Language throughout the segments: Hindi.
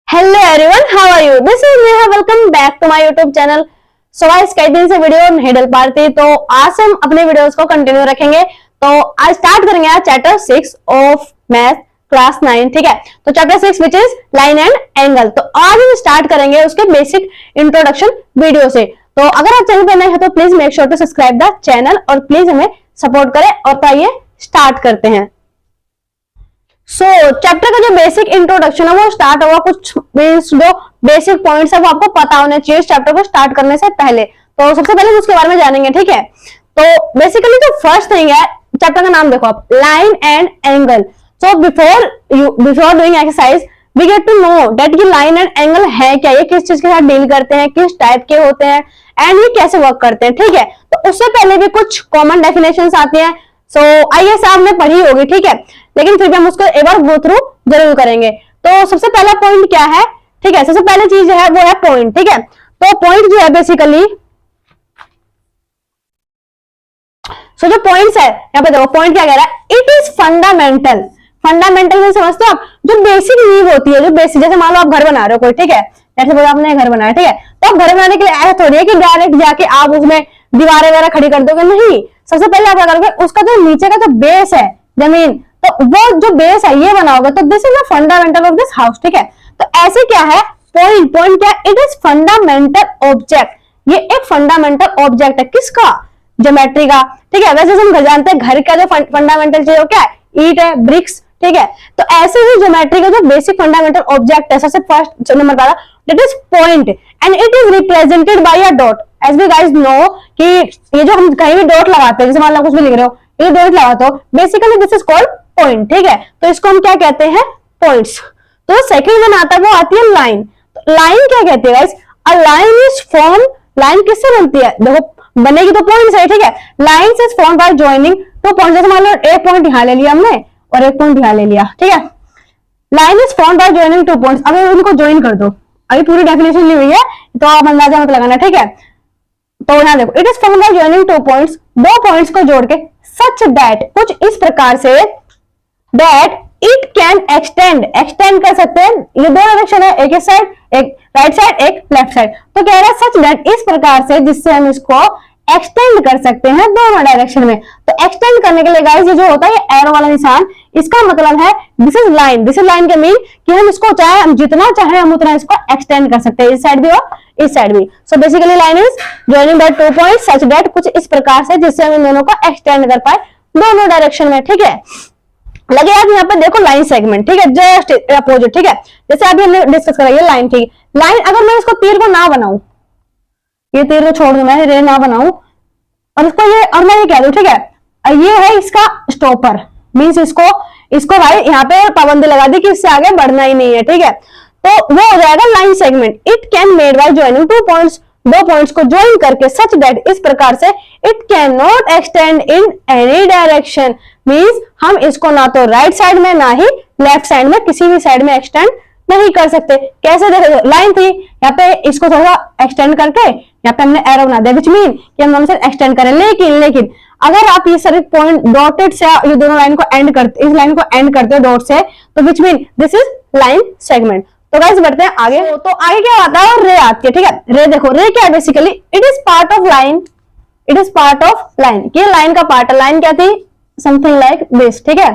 Hello everyone, how are you? This is Neha, welcome back to my YouTube channel. So guys, कई दिन से वीडियो नहीं डल पाती, तो आज से हम अपने वीडियोस को कंटिन्यू रखेंगे। तो आज स्टार्ट करेंगे आज चैप्टर 6 ऑफ मैथ क्लास 9। ठीक है, तो chapter 6 which is line and angle. तो आज हम स्टार्ट करेंगे उसके बेसिक इंट्रोडक्शन वीडियो से। तो अगर आप चैनल पर नए हैं तो please make sure to subscribe the channel और प्लीज हमें सपोर्ट करें। और तो आइए स्टार्ट करते हैं। चैप्टर का जो बेसिक इंट्रोडक्शन है वो स्टार्ट होगा, कुछ मींस जो बेसिक पॉइंट्स है वो आपको पता होने चाहिए चैप्टर को स्टार्ट करने से पहले। तो सबसे पहले उसके बारे में जानेंगे। ठीक है, तो बेसिकली जो फर्स्ट थिंग है, चैप्टर का नाम देखो आप, line and angle. So before doing exercise we get to know that कि लाइन एंड एंगल है क्या, ये किस चीज के साथ डील करते हैं, किस टाइप के होते हैं एंड ये कैसे वर्क करते हैं। ठीक है, तो उससे पहले भी कुछ कॉमन डेफिनेशंस आती हैं। सो आई गेस आपने पढ़ी होगी, ठीक है, लेकिन फिर भी हम उसको एक बार गो थ्रू जरूर करेंगे। तो सबसे पहला पॉइंट क्या है? ठीक है, सबसे पहली चीज है वो है पॉइंट। ठीक है, तो पॉइंट जो है बेसिकली, जो पॉइंट्स है यहाँ पे देखो, पॉइंट क्या कह रहा है? It is fundamental. फंडामेंटल में समझते हो आप, जो बेसिक नींव होती है, जो बेसिक, जैसे मान लो आप घर बना रहे हो कोई, ठीक है, जैसे बोलो आपने घर बनाया, ठीक है, तो घर बनाने के लिए ऐसा थोड़ी है कि डायरेक्ट जाके आप उसमें दीवारें वगैरह खड़ी कर दोगे, नहीं। सबसे पहले आप क्या करोगे, उसका जो नीचे का जो बेस है, जमीन, तो वो जो बेस है ये बनाओगे, तो this is the fundamental of this house. ठीक है, तो ऐसे क्या है पॉइंट? पॉइंट क्या है? It is fundamental object. ये एक फंडामेंटल ऑब्जेक्ट है, किसका? ज्योमेट्री का। ठीक है, वैसे हम जानते हैं घर का जो फंडामेंटल चीज क्या है, ईंट है, ब्रिक्स। ठीक है, तो ऐसे ही ज्योमेट्री का जो बेसिक फंडामेंटल ऑब्जेक्ट है, सबसे फर्स्ट नंबर का, that is point and it is represented by a dot. As we guys know कि ये जो हम कहीं भी डॉट लगाते हैं, जैसे मान लो कुछ भी लिख रहे हो, ये डॉट लगाते हो, basically this is called point. ठीक है, तो इसको हम क्या कहते हैं? पॉइंट्स। तो सेकंड वन आता है, वो आती है लाइन। तो लाइन क्या कहते हैं guys? A line is form, line किससे बनती है? देखो बनेगी तो पॉइंट से, ठीक है। Line is form by joining two point. जैसे मान लो एक पॉइंट यहां ले लिया हमने और एक पॉइंट यहां ले लिया, ठीक है। Line is form by joining two points. अब उनको ज्वाइन कर दो, अभी पूरी डेफिनेशन ली हुई है तो आप अंदाजा मत लगाना, ठीक है। तो यहां देखो, it is form by joining two points, दो पॉइंट्स को जोड़ के, सच दैट, कुछ इस प्रकार से, that it can extend, extend कर सकते हैं। ये दो डायरेक्शन है, एक इस साइड, एक राइट साइड, एक लेफ्ट साइड। तो कह रहा है सच दैट, इस प्रकार से जिससे हम इसको एक्सटेंड कर सकते हैं दोनों डायरेक्शन में। तो एक्सटेंड करने के लिए गाइस ये जो होता है ये एरो वाला निशान, इसका मतलब है this is line. This is line के मीन कि हम इसको चाहे, हम जितना चाहे हम उतना इसको एक्सटेंड कर सकते हैं, इस साइड भी और इस साइड भी। So basically line is joining by two points such that, कुछ इस प्रकार से जिससे हम इन दोनों को एक्सटेंड कर पाए दोनों डायरेक्शन में। ठीक है, लगे आप यहाँ पे देखो लाइन सेगमेंट, ठीक है, जस्ट अपोजिट। ठीक है, जैसे अभी हमने डिस्कस करा ये लाइन, ठीक है। लाइन अगर मैं इसको तीर को ना बनाऊं, ये तीर को छोड़ दूं, मैं रे ना बनाऊं और इसको ये, और मैं ये कह दूं, ठीक है, ये है इसका स्टॉपर, मींस इसको भाई यहाँ पे पाबंदी लगा दी कि इससे आगे बढ़ना ही नहीं है। ठीक है, तो वो हो जाएगा line segment. It can made by joining two points, दो पॉइंट्स को ज्वाइन करके, सच दैट, इस प्रकार से, it can not extend in any direction, means हम इसको ना तो राइट साइड में ना ही लेफ्ट साइड में, किसी भी साइड में एक्सटेंड नहीं कर सकते। कैसे? देखो लाइन थी यहाँ पे, इसको थोड़ा एक्सटेंड करके यहाँ पे हमने एरो बना दिया, विच मीन कि हम दोनों से एक्सटेंड करें। लेकिन अगर आप ये सारे पॉइंट डॉटेड से ये दोनों लाइन को एंड करते, इस लाइन को एंड करते हो डॉट से, तो which mean this is line segment. तो गाइस बढ़ते हैं आगे। तो आगे क्या आता है? रे आती है, ठीक है। रे देखो, रे क्या है basically? It is part of line, it is part of line. ये लाइन का पार्ट है। लाइन क्या थी? समथिंग लाइक दिस, ठीक है,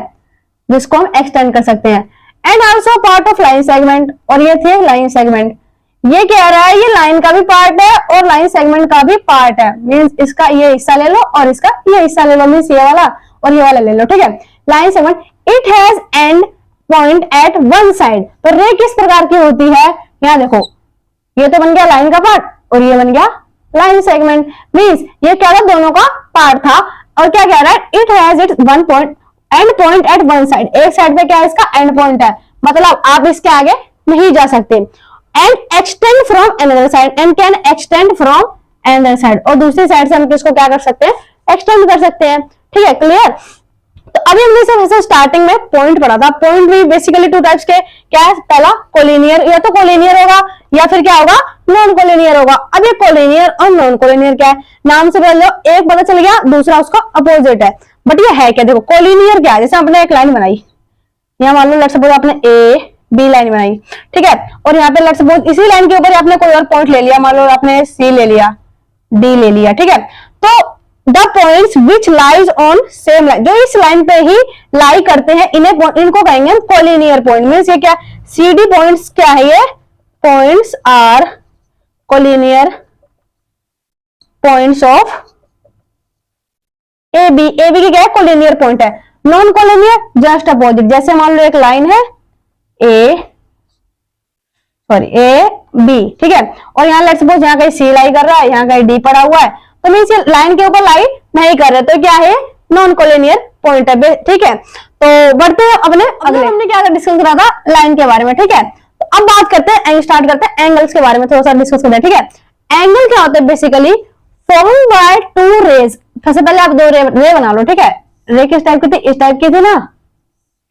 जिसको हम एक्सटेंड कर सकते हैं। And also part of line segment, और ये थे लाइन सेगमेंट। ये कह रहा है ये लाइन का भी पार्ट है और लाइन सेगमेंट का भी पार्ट है, मींस इसका ये हिस्सा ले लो और इसका ये हिस्सा ले लो, मींस ये वाला और ये वाला ले लो, ठीक है। Line segment, it has end point at one side. तो रे किस प्रकार की होती है? यहाँ देखो, ये तो बन गया लाइन का पार्ट और ये बन गया लाइन सेगमेंट, मींस ये क्या था? दोनों का पार्ट था। और क्या कह रहा है? It has it one point end point at one side, एक साइड पे क्या है? इसका एंड पॉइंट है, मतलब आप इसके आगे नहीं जा सकते। And extend from another side, and can extend from another side, और दूसरी साइड से हम किसको क्या कर सकते हैं? एक्सटेंड कर सकते हैं। ठीक है, क्लियर? तो अभी हमने सब स्टार्टिंग में पॉइंट पढ़ा था। पॉइंट भी बेसिकली टू टाइप्स के, क्या है? पहला कोलिनियर, या तो कोलिनियर होगा या फिर क्या होगा? नॉन कोलिनियर होगा। अब ये कोलिनियर और नॉन कोलिनियर क्या है? नाम से पहले एक पता चल गया, दूसरा उसका अपोजिट है। बट ये है क्या? देखो कोलिनियर क्या है? जैसे आपने एक लाइन बनाई, यहाँ मान लो लेट्स सपोज आपने ए बी लाइन बनाई, ठीक है। और यहाँ पे लेट्स सपोज इसी लाइन के ऊपर आपने कोई और पॉइंट ले लिया, मान लो आपने सी ले लिया, डी ले लिया, ठीक है। तो the points which lies on same line, जो इस लाइन पे ही लाई करते हैं इनको कहेंगे हम कोलिनियर पॉइंट। मीन्स ये क्या, सी डी पॉइंट्स क्या है, ये points are collinear points of A B. A B की क्या है, कोलिनियर पॉइंट है। नॉन कोलिनियर जस्ट अपोजिट, जैसे मान लो एक लाइन है ए बी, ठीक है, और यहाँ लेट्स सपोज यहाँ कहीं सी लाई कर रहा है, यहाँ कहीं डी पड़ा हुआ है, तो मीन्स लाइन के ऊपर लाई नहीं कर रहे, तो क्या है, नॉन कोलिनियर पॉइंट है, ठीक है। तो बढ़ते हैं अपने अगले, हमने क्या डिस्कस करा था लाइन के बारे में, ठीक है। तो अब बात करते हैं, स्टार्ट करते हैं एंगल्स के बारे में थोड़ा सा डिस्कस करते हैं, ठीक है। एंगल क्या होता है, basically form by two rays. सबसे पहले आप दो रे बना लो, ठीक है। रे किस टाइप की थी, इस टाइप की थी ना,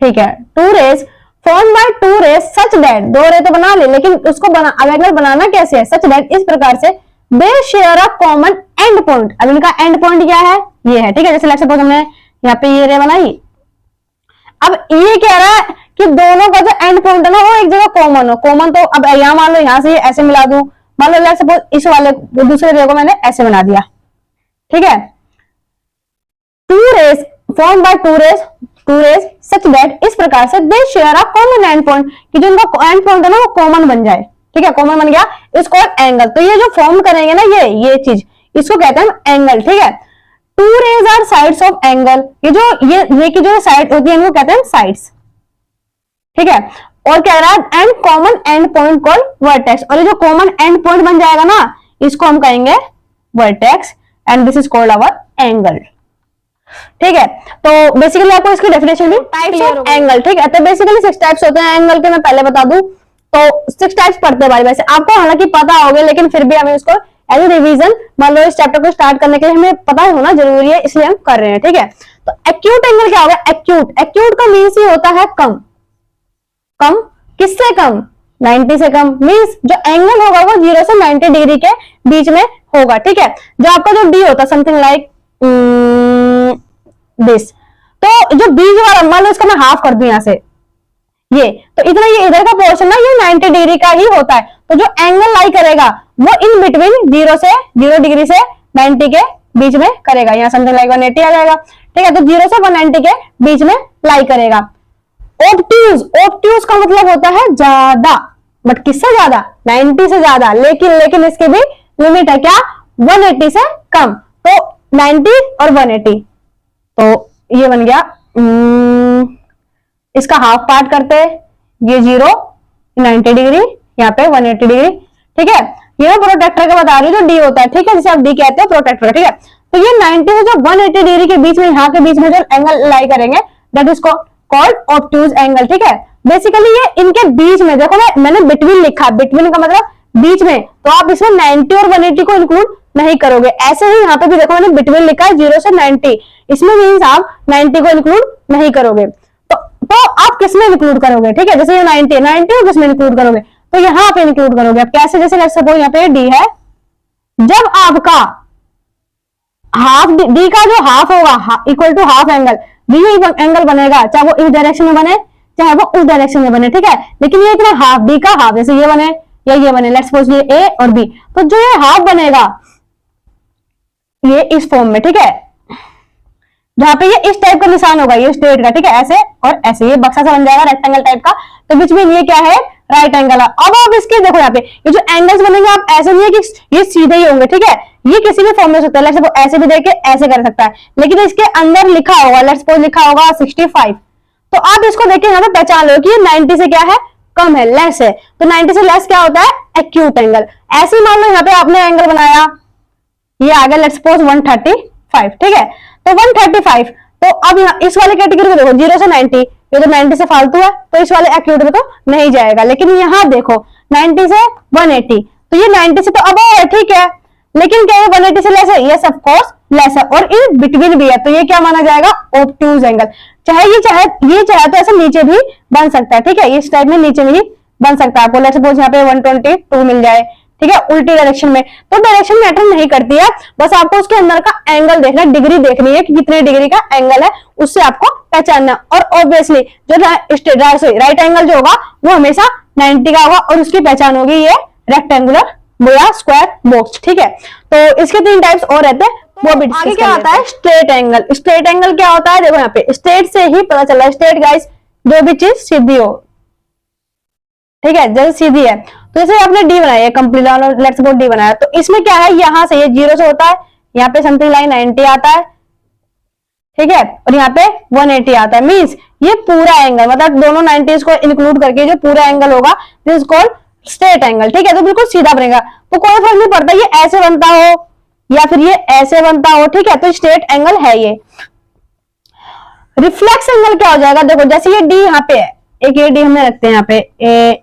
ठीक है। Two rays form by two rays such that, दो रे तो बना ले, लेकिन उसको एंगल बनाना कैसे है, सच दैट, इस प्रकार से they share a common end point. अब इनका एंड पॉइंट क्या है, ये है, ठीक है। जैसे लेट्स सपोज हमने यहाँ पे ये रे बनाई, अब ये कह रहा है कि दोनों का जो एंड पॉइंट है ना वो एक जगह कॉमन हो। कॉमन तो अब यहाँ मान लो यहाँ से ऐसे मिला दूं, मान लो लेट्स सपोज इस वाले दूसरे रे को मैंने ऐसे बना दिया, ठीक है। Two rays form by two rays such that, इस प्रकार से they share a common end point, कि जो इनका एंड पॉइंट है ना वो कॉमन बन जाए, ठीक है। कॉमन बन गया, इसको एंगल। तो ये जो फॉर्म करेंगे ना ये चीज, इसको कहते हैं एंगल, ठीक है। Two rays are sides of angle, ये की जो साइड होती है इनको कहते हैं साइड्स, ठीक है। और कह रहा है and common end point called vertex, और ये जो कॉमन एंड पॉइंट बन जाएगा ना इसको हम कहेंगे vertex, and this is called hour angle, ठीक है। तो बेसिकली आपको इसकी डेफिनेशन भी, टाइप्स ऑफ एंगल, ठीक है। तो बेसिकली 6 टाइप्स होते हैं एंगल के, मैं पहले बता दूं तो 6 टाइप्स पढ़ते हैं भाई, वैसे आपको हालांकि पता होगा, लेकिन फिर भी हमें उसको एज ए रिवीजन, मान लो इस चैप्टर को स्टार्ट करने के लिए हमें पता होना जरूरी है, इसलिए हम कर रहे हैं, ठीक है। तो एक्यूट एंगल क्या होगा, एक्यूट का मीन्स ही होता है कम। कम किससे कम, 90 से कम। मीन्स जो एंगल होगा वो 0 से 90 डिग्री के बीच में होगा, ठीक है। जो आपका जो डी होता है समथिंग लाइक दिस, तो जो बीच वाला मान लो इसका मैं हाफ कर दूं यहाँ से, ये तो इतना, ये इधर का पोर्शन ना ये 90 डिग्री का ही होता है। तो जो एंगल लाई करेगा वो इन बिटवीन 0 डिग्री से 90 के बीच में करेगा, यहाँ समथिंग लाइक 180 आ जाएगा, ठीक है। तो 0 से 190 के बीच में लाई करेगा। ऑब्ट्यूज का मतलब होता है ज्यादा, बट किससे ज्यादा, 90 से ज्यादा, लेकिन इसकी भी लिमिट है, क्या, 180 से कम। तो 90 और 180, तो ये बन गया, इसका हाफ पार्ट करते हैं, ये 0 90 डिग्री, यहाँ पे 180 डिग्री, ठीक है। ये मैं प्रोटेक्टर का बता रही हूँ, जो डी होता है, ठीक है, जिसे आप डी कहते हैं प्रोटेक्टर, ठीक है। तो ये 90 से जो 180 डिग्री के बीच में, यहाँ के बीच में जो एंगल लाई करेंगे that is called obtuse angle, ठीक है। बेसिकली ये इनके बीच में, देखो मैंने बिटवीन लिखा, बिटवीन का मतलब बीच में, तो आप इसमें 90 और 180 को इंक्लूड नहीं करोगे। ऐसे ही यहाँ पे भी देखो मैंने बिटवीन लिखा है 0 से 90, इसमें मीन्स आप 90 को इंक्लूड नहीं करोगे। तो आप किसमें इंक्लूड करोगे, ठीक है। जैसे ये 90 को किसमें इंक्लूड करोगे, तो यहाँ पे इंक्लूड करोगे। अब कैसे, जैसे लेट्स सपोज यहाँ पे डी है, जब आपका हाफ डी का जो हाफ होगा equal to half angle, the angle बनेगा, चाहे वो इस डायरेक्शन में बने चाहे वो उस डायरेक्शन में बने, ठीक है। लेकिन ये इतना हाफ, डी का हाफ, जैसे ये बने या ये बने, लेट्स सपोज ये ए और बी, तो जो ये हाफ बनेगा ये इस फॉर्म में, ठीक है, जहां पे ये इस टाइप का निशान होगा, ये स्ट्रेट का, ठीक है, ऐसे और ऐसे, ये बक्सा सा बन जाएगा रेक्टेंगल टाइप का। तो बीच में ये क्या है, राइट एंगल है। अब आप इसके देखो यहाँ पे ये जो एंगल्स बनेंगे, आप ऐसे नहीं है कि ये सीधे ही होंगे, ठीक है, ये किसी भी फॉर्म में हो सकता है। लेट्स सपोज ऐसे भी देके ऐसे कर सकता है, लेकिन इसके अंदर लिखा होगा, लेट्स सपोज लिखा होगा 65, तो आप इसको देख के यहाँ पे पहचान लो कि ये 90 से क्या है, कम है, लेस है। तो 90 से लेस क्या होता है, एक्यूट एंगल। ऐसे मान लो यहाँ पे आपने एंगल बनाया, ये आ गया लेट्स सपोज 135, ठीक है। तो 135, तो अब यहाँ इस वाले कैटेगरी को देखो 0 से 90, ये तो 90 से फालतू है, तो इस वाले एक्यूट में तो नहीं जाएगा। लेकिन यहाँ देखो 90 से 180, तो ये 90 से तो अब है, ठीक है, लेकिन क्या ये 180 से लेस है, यस ऑफ कोर्स लेस है, और इन बिटवीन भी है, तो ये क्या माना जाएगा, ऑब्ट्यूज एंगल। चाहे तो ऐसे नीचे भी बन सकता है, ठीक है, इस टाइप में नीचे भी बन सकता है। आपको लेट्स सपोज यहाँ पे 122 मिल जाए, ठीक है, उल्टी डायरेक्शन में, तो डायरेक्शन मैटर नहीं करती है, बस आपको उसके अंदर का एंगल देखना, डिग्री देखनी है कि कितने डिग्री का एंगल है, उससे आपको पहचानना। और ऑब्वियसली जो राइट एंगल जो होगा वो हमेशा 90 का होगा और उसकी पहचान होगी ये रेक्टेंगुलर या स्क्वायर बॉक्स। ठीक है, तो इसके 3 टाइप्स और रहते हैं, वो भी आगे क्या आता है स्ट्रेट एंगल। स्ट्रेट एंगल क्या होता है, देखो यहाँ पे स्ट्रेट से ही पता चल रहा है। स्ट्रेट गाइस जो भी चीज सीधी हो, ठीक है, जैसे सीधी है। तो जैसे आपने डी बनाया है कंप्लीट, लेट्स सपोज डी बनाया, तो इसमें क्या है, यहाँ से ये 0 से होता है, यहाँ पे समथिंग लाइन 90 आता है, ठीक है, और यहाँ पे 180 आता है। मींस ये पूरा एंगल, मतलब दोनों 90s को इंक्लूड करके जो पूरा एंगल होगा this is called straight angle. ठीक है, तो बिल्कुल सीधा बनेगा, तो कोई फर्क नहीं पड़ता ये ऐसे बनता हो या फिर ये ऐसे बनता हो। ठीक है, तो स्ट्रेट एंगल है ये। रिफ्लेक्स एंगल क्या हो जाएगा, देखो जैसे ये डी यहाँ पे है, एक ये डी हमने रखते हैं यहाँ पे ए,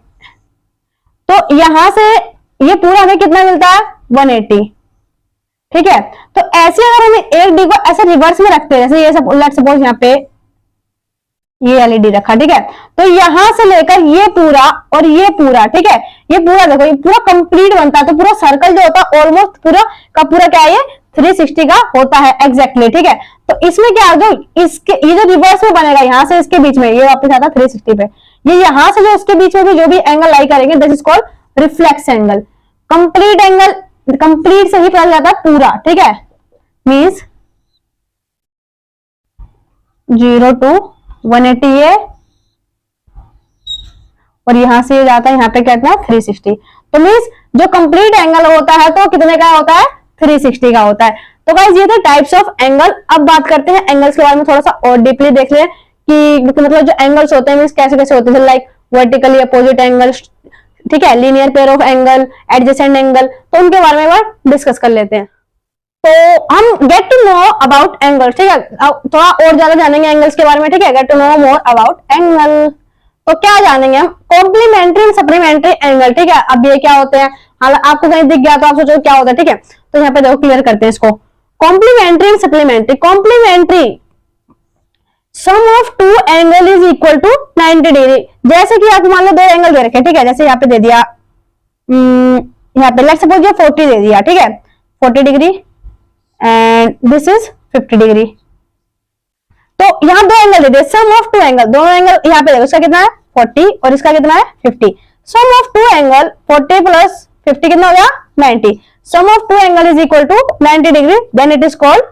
तो यहां से ये पूरा हमें कितना मिलता है 180। ठीक है, तो ऐसे अगर हमें एक डी को ऐसे रिवर्स में रखते हैं, जैसे ये सब लेट्स सपोज यहाँ पे ये एलईडी रखा, ठीक है, तो यहां से लेकर ये पूरा और ये पूरा, ठीक है, ये पूरा देखो ये पूरा कंप्लीट बनता है। तो पूरा सर्कल जो होता है ऑलमोस्ट पूरा का पूरा क्या है, ये 360 का होता है एग्जैक्टली। ठीक है, तो इसमें क्या जो इसके ये जो रिवर्स में बनेगा यहां से इसके बीच में, ये वापस आता है 360 पे, ये यहां से जो इसके बीच में भी जो भी एंगल लाई करेंगे this is called reflex angle. Complete angle, complete से ही पता जाता है पूरा। ठीक है, मीन्स 0 to 180 है और यहां से जाता है यहाँ पे कितना 360। तो मीन्स जो कंप्लीट एंगल होता है तो कितने का होता है 360 का होता है। तो गाइस ये थे टाइप्स ऑफ एंगल। अब बात करते हैं एंगल्स के बारे में, थोड़ा सा और डीपली देख लें कि मतलब जो एंगल्स होते हैं मीन्स कैसे कैसे होते हैं, लाइक वर्टिकली अपोजिट एंगल, ठीक है, linear pair of angle, adjacent angle, तो उनके बारे में डिस्कस कर लेते हैं। तो हम get to know about angle, ठीक है, थोड़ा और ज्यादा जानेंगे एंगल्स के बारे में। ठीक है, get to know more about angle. तो क्या जानेंगे हम, कॉम्प्लीमेंट्री एंड सप्लीमेंट्री एंगल। ठीक है, अब ये क्या होते हैं, हालांकि आपको कहीं दिख गया तो आप सोचो क्या होता है। ठीक है, तो यहाँ पे देखो क्लियर करते हैं इसको। Complementary and supplementary, complementary sum of two angle is equal to 90 degree. जैसे कि आप मान लो 2 एंगल दे रखे, ठीक है, जैसे यहाँ पे दे दिया, यहाँ पे लेट्स सपोज ये 40 दे दिया, ठीक है, 40 degree and this is 50 degree. तो यहाँ 2 एंगल दे दिए, सम ऑफ 2 एंगल, दोनों एंगल यहाँ पे देखो, इसका कितना है 40 और इसका कितना है 50। सम ऑफ 2 एंगल 40 प्लस 50 कितना हो गया 90। Sum of 2 angle is equal to 90 degree, then it is called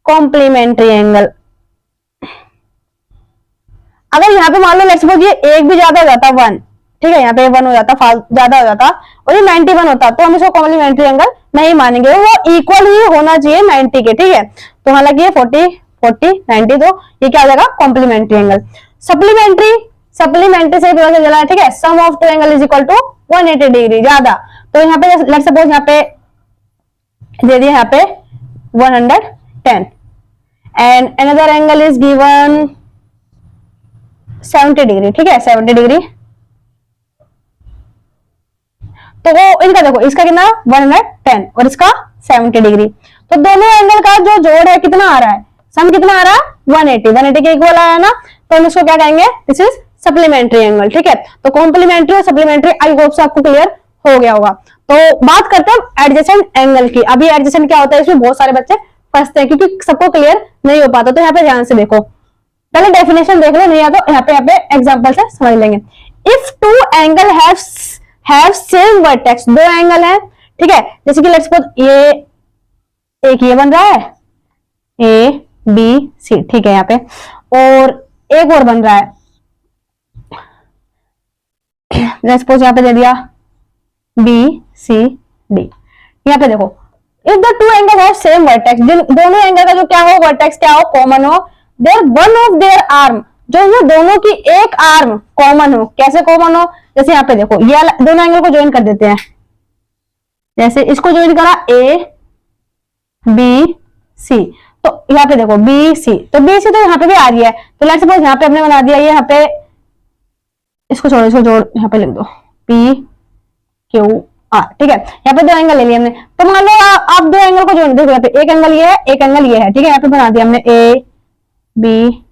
complementary angle. अगर यहाँ पे मान लो लेट्स सपोज ये एक भी ज्यादा हो जाता 1, ठीक है, यहाँ पे 1 हो जाता, ज्यादा हो जाता और ये 91 होता, तो हम इसको कॉम्प्लीमेंट्री एंगल नहीं मानेंगे, वो इक्वल ही होना चाहिए 90 के। ठीक है, तो हालांकि ये 40 40 90, तो ये क्या हो जाएगा कॉम्प्लीमेंट्री एंगल। सप्लीमेंट्री, सप्लीमेंट्री से पता चला है, ठीक है, sum of 2 angle is equal to 180 degree ज्यादा। तो यहाँ पे लेट्स सपोज यहाँ पे दे दिया यहाँ पे 110 and another angle is given 70 degree. ठीक है, 70 डिग्री, तो वो इनका देखो, इसका कितना 110 और इसका 70 डिग्री, तो दोनों एंगल का जो जोड़ है कितना आ रहा है, सम कितना आ रहा है 180 के इक्वल आया ना, तो हम इसको क्या कहेंगे, दिस इज सप्लीमेंट्री एंगल। ठीक है, तो कॉम्प्लीमेंट्री और सप्लीमेंट्री आई होप से आपको क्लियर हो गया होगा। तो बात करते हैं एडजेसेंट एंगल की। अभी एडजेसेंट क्या होता है, इसमें बहुत सारे बच्चे फंसते हैं क्योंकि सबको क्लियर नहीं हो पाता, तो यहाँ पे ध्यान से देखो, पहले डेफिनेशन देख लो, नहीं आता यहाँ पे एग्जांपल से समझ लेंगे। If two angle have same vertex, 2 angle है, ठीक है, जैसे कि लेट्स सपोज ये एक ये बन रहा है ए बी सी, ठीक है, यहाँ पे और एक और बन रहा है, लेट्स सपोज यहाँ पे दे दिया बी सी डी। यहाँ पे देखो, if the 2 angle have same vertex, दोनों एंगल का जो क्या हो वर्टेक्स क्या हो कॉमन हो, their one of their arm, जो ये दोनों की एक आर्म कॉमन हो। कैसे कॉमन हो, जैसे यहाँ पे देखो ये दोनों एंगल को ज्वाइन कर देते हैं, जैसे इसको ज्वाइन करा ए बी सी, तो यहाँ पे देखो बी सी, तो बी सी तो यहाँ पे भी आ रही है, तो लेट्स सपोज यहाँ पे हमने बना दिया ये, यहाँ पे इसको छोड़ो, इसको जोड़ यहाँ पे लिख दो पी क्यू आर। ठीक है, यहाँ पे 2 एंगल ले लिए हमने, तो मान लो आप 2 एंगल को जोड़, देखो यहाँ पे एक एंगल ये है, एक एंगल ये है, ठीक है, यहाँ पे बना दिया हमने ए बी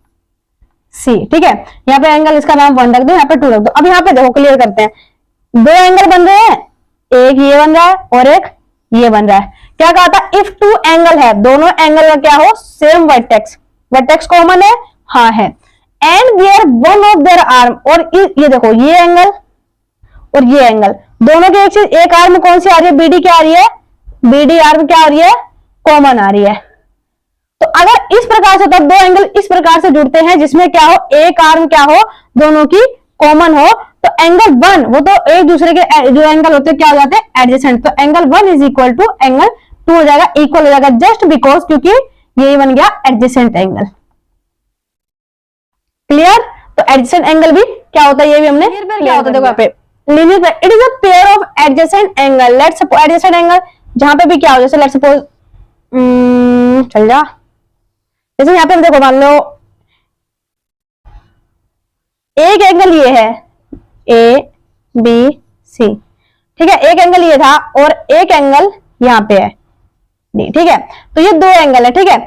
सी। ठीक है, यहाँ पे एंगल इसका नाम 1 रख दो, यहाँ पे 2 रख दो। अब यहाँ पे देखो क्लियर करते हैं, 2 एंगल बन रहे हैं, एक ये बन रहा है और एक ये बन रहा है। क्या कहा था, इफ 2 एंगल है, दोनों एंगल का क्या हो सेम वर्टेक्स, वर्टेक्स कॉमन है, हाँ है। And their one of their arm, और ये देखो ये एंगल और ये एंगल दोनों की एक चीज, एक आर्म कौन सी आ रही है, बीडी क्या आ रही है, बीडी आर्म क्या आ रही है, कॉमन आ रही है। तो अगर इस प्रकार से, तब दो एंगल इस प्रकार से जुड़ते हैं जिसमें क्या हो, एक आर्म क्या हो, दोनों की कॉमन हो, तो एंगल वन, वो तो एक दूसरे के जो एंगल होते हैं क्या हो जाते हैं, एडजेसेंट। तो angle one is equal to angle two हो जाएगा, इक्वल हो जाएगा, जस्ट बिकॉज क्योंकि यही बन गया एडजेसेंट एंगल। क्लियर? तो एडजेसेंट एंगल भी क्या होता है, ये भी हमने क्या होता है, देखो यहाँ पे linear pair, it is a pair of adjacent angle. Let's suppose adjacent angle जहां पे भी क्या हो, जैसे लेट्स सपोज चल जा, जैसे यहाँ पे देखो मान लो एक एंगल ये है ए बी सी, ठीक है, एक एंगल ये था और एक एंगल यहाँ पे है डी, ठीक है, तो ये दो एंगल है, ठीक है।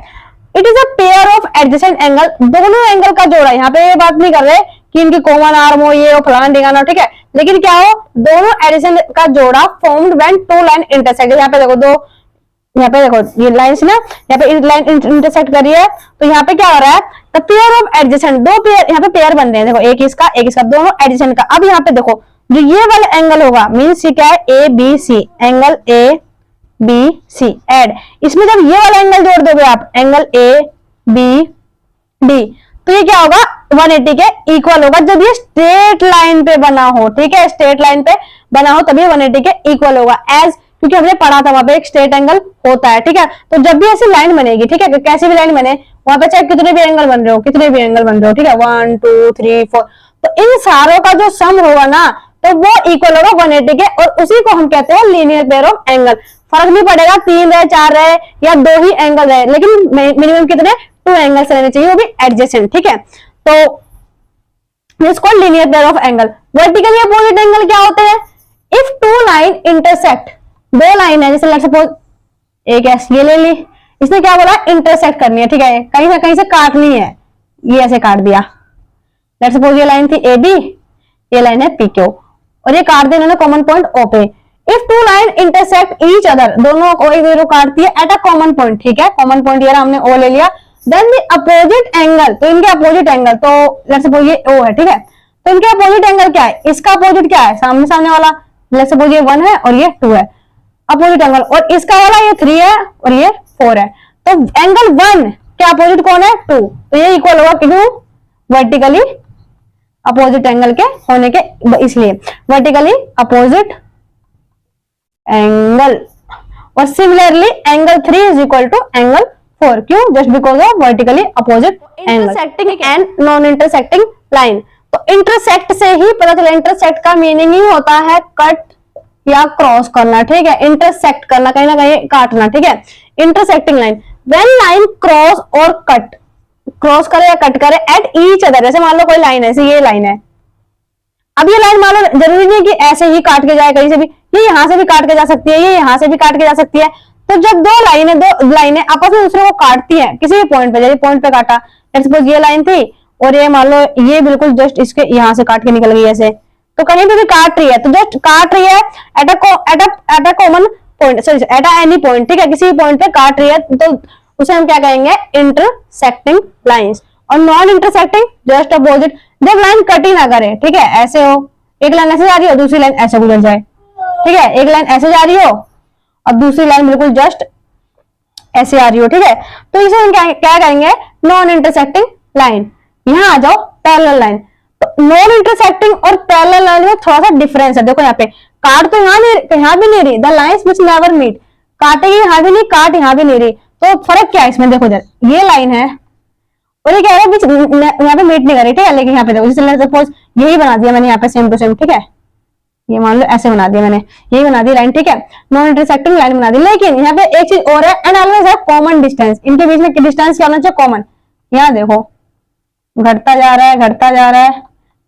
It is a pair of adjacent angle, दोनों एंगल का जोड़ा, यहाँ पे ये बात नहीं कर रहे कि इनकी कॉमन आर्म हो, ये हो, फलाना ढिकाना, ठीक है, लेकिन क्या हो, दोनों एडजेसेंट का जोड़ा formed when two line intersect. यहाँ पे देखो दो, यहाँ पे देखो ये लाइंस ना, यहाँ पे लाइन इंटरसेक्ट करी है, तो यहाँ पे क्या हो रहा है, द पेयर ऑफ एडजेसेंट, दो पेयर यहाँ पे पेयर बन रहे हैं, देखो एक इसका दोनों एडजेसेंट का। अब यहाँ पे देखो जो ये वाला एंगल होगा मीन्स ये क्या है, A B C, angle A B C एड, इसमें जब ये वाला एंगल जोड़ दोगे आप, एंगल ए बी डी, तो ये क्या होगा, 180 के इक्वल होगा जब ये स्ट्रेट लाइन पे बना हो, ठीक है, स्ट्रेट लाइन पे बना हो तभी 180 के इक्वल होगा, एज क्योंकि हमने पढ़ा था वहां पे एक स्ट्रेट एंगल होता है, ठीक है। तो जब भी ऐसी लाइन बनेगी, ठीक है, कैसी भी लाइन बने, वहां पे चाहे कितने भी एंगल बन रहे हो, कितने भी एंगल बन रहे हो, ठीक है, 1 2 3 4, तो इन सारों का जो सम होगा ना, तो वो इक्वल होगा 180 के, और उसी को हम कहते हैं लीनियर पेयर ऑफ एंगल। फर्क नहीं पड़ेगा 3 रहे 4 रहे या 2 ही एंगल रहे, लेकिन मिनिमम कितने, 2 एंगल्स रहने चाहिए, वो भी एडजेसेंट, ठीक है। तो this called linear pair of angle. Vertically opposite angle क्या होते हैं, इफ टू लाइन इंटरसेक्ट, दो लाइन है, जैसे लेट्स सपोज एक ऐसे ये ले ली, इसने क्या बोला, इंटरसेक्ट करनी है, ठीक है, कहीं ना कहीं से काटनी है, ये ऐसे काट दिया, लेट्स सपोज ये लाइन थी ए बी, ये लाइन है पी क्यू, और ये काट दिया इन्होंने कॉमन पॉइंट ओ पे। If two line intersect each other, दोनों को एक दूसरे को काटती है एट अ कॉमन पॉइंट, ठीक है, कॉमन पॉइंट ये हमने ओ ले लिया, देन द अपोजिट एंगल, तो इनके अपोजिट एंगल, तो लेट्स सपोज ये ओ है, ठीक है, तो इनके अपोजिट एंगल क्या है, इसका अपोजिट क्या है, सामने सामने वाला, लेट्स सपोज ये 1 है और ये 2 है, अपोजिट एंगल, और इसका वाला ये 3 है और ये 4 है, तो एंगल 1 क्या अपोजिट कौन है, 2, तो ये इक्वल होगा क्यों, वर्टिकली अपोजिट एंगल के होने के, इसलिए वर्टिकली अपोजिट एंगल। और similarly angle 3 is equal to angle 4, क्यों, just because of vertically opposite angle. Intersecting and non intersecting line, तो इंटरसेक्ट से ही पता चला, इंटरसेक्ट का मीनिंग ही होता है कट या क्रॉस करना, ठीक है, इंटरसेक्ट करना, कहीं ना कहीं काटना, ठीक है। Intersecting line, when line cross और कट, क्रॉस करे या कट करे एट ईच अदर, जैसे मान लो कोई लाइन है, ये लाइन है, अब ये लाइन मान लो जरूरी नहीं कि ऐसे ही काट के जाए, कहीं से भी, ये यहां से भी काट के जा सकती है, ये यहां से भी काट के जा सकती है। तो जब दो लाइनें आपस में दूसरे को काटती हैं किसी भी पॉइंट पे, जैसे पॉइंट पे काटा, लेट्स सपोज ये लाइन थी और ये मान लो ये बिल्कुल जस्ट इसके यहां से काट के निकल गई ऐसे, तो कहीं पे भी काट रही है, तो जस्ट काट रही है at a common point, sorry at a any point, ठीक है, किसी भी पॉइंट पे काट रही है, तो उसे हम क्या कहेंगे, इंटरसेक्टिंग लाइंस। और नॉन इंटरसेक्टिंग जस्ट अपोजिट, जब लाइन कट ही ना करे, ठीक है, ऐसे हो, एक लाइन ऐसे जा रही हो, दूसरी लाइन ऐसे गुजर जाए, ठीक है, एक लाइन ऐसे जा रही हो और दूसरी लाइन बिल्कुल जस्ट ऐसे आ रही हो, ठीक है, तो इसे हम क्या कहेंगे, नॉन इंटरसेक्टिंग लाइन। यहां आ जाओ पैरेलल लाइन, तो नॉन इंटरसेक्टिंग और पैरेलल लाइन में थोड़ा सा डिफरेंस है, देखो यहाँ पे काट तो यहाँ भी नहीं रही, the lines which never meet, काटेगी यहाँ भी नहीं, काट यहाँ भी नहीं रही, तो फर्क क्या है इसमें, देखो इधर ये लाइन है और ये क्या है, यहाँ पे मीट नहीं कर रही, ठीक है, लेकिन यहाँ पे देखो जैसे सपोज यही बना दिया मैंने यहाँ पे सेम टू सेम, ठीक है, ये मान लो ऐसे बना दिया मैंने, यही बना दी लाइन, ठीक है, नॉन इंटरसेक्टिंग लाइन बना दी, लेकिन यहाँ पे एक चीज और है, एंड ऑलवेज है कॉमन डिस्टेंस, इनके बीच में डिस्टेंस क्या होना चाहिए, कॉमन। यहाँ देखो घटता जा रहा है, घटता जा रहा है,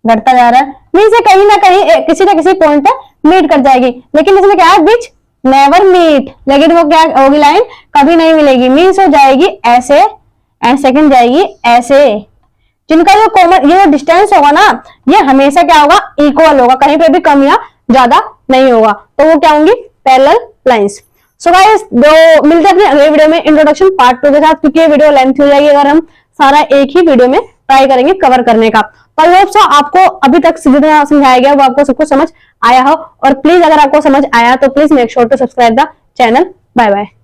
घटता जा रहा है, मीन्स कहीं ना कहीं किसी ना किसी पॉइंट पे मीट कर जाएगी, लेकिन इसमें क्या है, विच नेवर मीट, लेकिन वो क्या होगी, लाइन कभी नहीं मिलेगी, मीन्स हो जाएगी ऐसे एंड सेकंड जाएगी ऐसे, जिनका जो कॉमन ये डिस्टेंस होगा ना, ये हमेशा क्या होगा, इक्वल होगा, कहीं पे भी कम या ज्यादा नहीं होगा, तो वो क्या होंगी, पैरेलल लाइंस। सो गाइस दो मिलते हैं अपने अगले वीडियो में इंट्रोडक्शन पार्ट 2 के साथ, क्योंकि ये वीडियो लेंथ हो जाएगी अगर हम सारा एक ही वीडियो में ट्राई करेंगे कवर करने का। तो आई होप सो आपको अभी तक जितना समझाया गया वो आपको सब कुछ समझ आया हो, और प्लीज अगर आपको समझ आया तो please make sure to subscribe the channel. Bye bye.